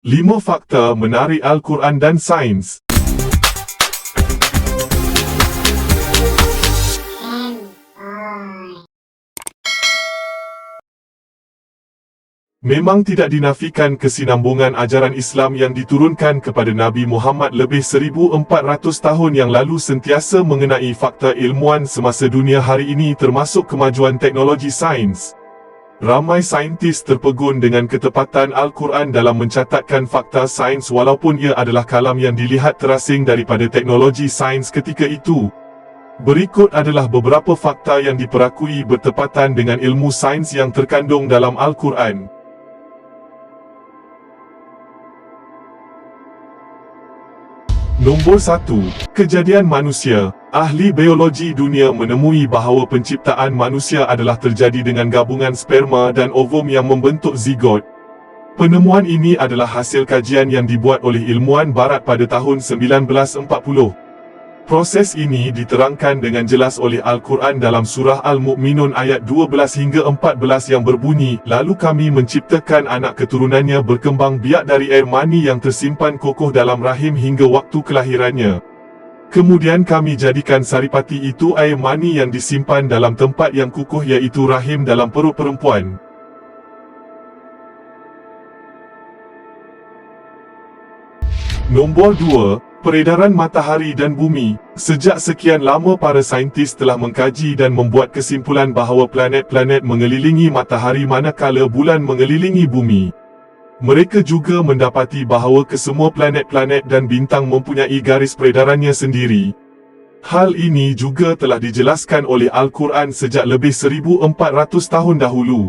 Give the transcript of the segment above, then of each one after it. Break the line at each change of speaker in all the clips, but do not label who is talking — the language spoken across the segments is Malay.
5 fakta menarik Al-Quran dan sains. Memang tidak dinafikan kesinambungan ajaran Islam yang diturunkan kepada Nabi Muhammad lebih 1400 tahun yang lalu sentiasa mengenai fakta ilmuwan semasa dunia hari ini termasuk kemajuan teknologi sains. Ramai saintis terpegun dengan ketepatan Al-Quran dalam mencatatkan fakta sains walaupun ia adalah kalam yang dilihat terasing daripada teknologi sains ketika itu. Berikut adalah beberapa fakta yang diperakui bertepatan dengan ilmu sains yang terkandung dalam Al-Quran. Nombor 1. Kejadian manusia. Ahli biologi dunia menemui bahawa penciptaan manusia adalah terjadi dengan gabungan sperma dan ovum yang membentuk zigot. Penemuan ini adalah hasil kajian yang dibuat oleh ilmuwan barat pada tahun 1940. Proses ini diterangkan dengan jelas oleh Al-Quran dalam surah Al-Mu'minun ayat 12 hingga 14 yang berbunyi, "Lalu kami menciptakan anak keturunannya berkembang biak dari air mani yang tersimpan kokoh dalam rahim hingga waktu kelahirannya. Kemudian kami jadikan saripati itu air mani yang disimpan dalam tempat yang kukuh iaitu rahim dalam perut perempuan." Nombor 2. Peredaran matahari dan bumi. Sejak sekian lama para saintis telah mengkaji dan membuat kesimpulan bahawa planet-planet mengelilingi matahari manakala bulan mengelilingi bumi. Mereka juga mendapati bahawa kesemua planet-planet dan bintang mempunyai garis peredarannya sendiri. Hal ini juga telah dijelaskan oleh Al-Quran sejak lebih 1400 tahun dahulu.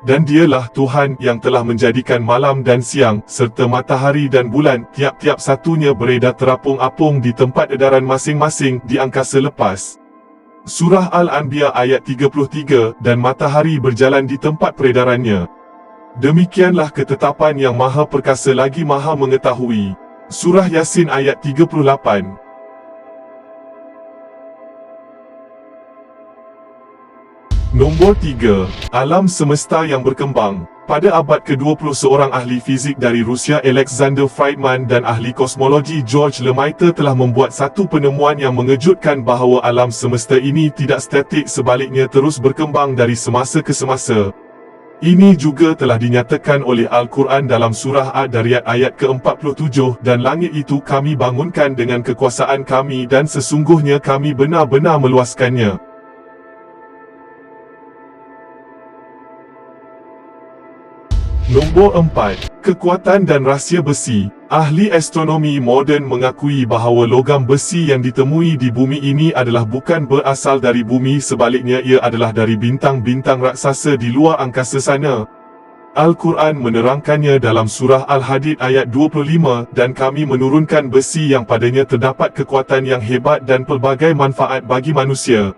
Dan dialah Tuhan yang telah menjadikan malam dan siang, serta matahari dan bulan, tiap-tiap satunya beredar terapung-apung di tempat edaran masing-masing di angkasa lepas. Surah Al-Anbiya ayat 33, dan matahari berjalan di tempat peredarannya. Demikianlah ketetapan yang maha perkasa lagi maha mengetahui. Surah Yasin ayat 38. Nombor 3. Alam semesta yang berkembang. Pada abad ke-20 seorang ahli fizik dari Rusia Alexander Friedman dan ahli kosmologi George Lemaitre telah membuat satu penemuan yang mengejutkan bahawa alam semesta ini tidak statik, sebaliknya terus berkembang dari semasa ke semasa. Ini juga telah dinyatakan oleh Al-Quran dalam surah Ad-Dariyat ayat ke-47, "Dan langit itu kami bangunkan dengan kekuasaan kami dan sesungguhnya kami benar-benar meluaskannya." Nombor 4. Kekuatan dan rahsia besi. Ahli astronomi moden mengakui bahawa logam besi yang ditemui di bumi ini adalah bukan berasal dari bumi, sebaliknya ia adalah dari bintang-bintang raksasa di luar angkasa sana. Al-Quran menerangkannya dalam surah Al-Hadid ayat 25, "Dan kami menurunkan besi yang padanya terdapat kekuatan yang hebat dan pelbagai manfaat bagi manusia."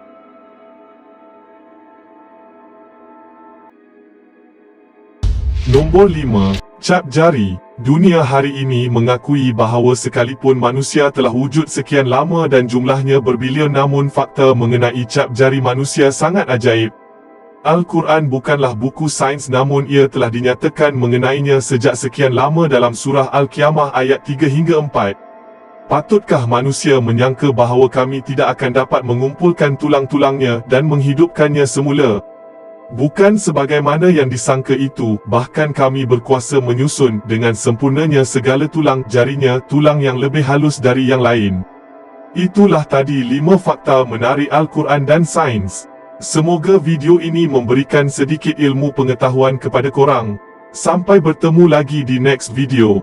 Nombor 5. Cap jari. Dunia hari ini mengakui bahawa sekalipun manusia telah wujud sekian lama dan jumlahnya berbilion, namun fakta mengenai cap jari manusia sangat ajaib. Al-Quran bukanlah buku sains, namun ia telah dinyatakan mengenainya sejak sekian lama dalam surah Al-Qiyamah ayat 3 hingga 4. Patutkah manusia menyangka bahawa kami tidak akan dapat mengumpulkan tulang-tulangnya dan menghidupkannya semula? Bukan sebagaimana yang disangka itu, bahkan kami berkuasa menyusun dengan sempurnanya segala tulang jarinya, tulang yang lebih halus dari yang lain. Itulah tadi 5 fakta menarik Al-Quran dan sains. Semoga video ini memberikan sedikit ilmu pengetahuan kepada korang. Sampai bertemu lagi di next video.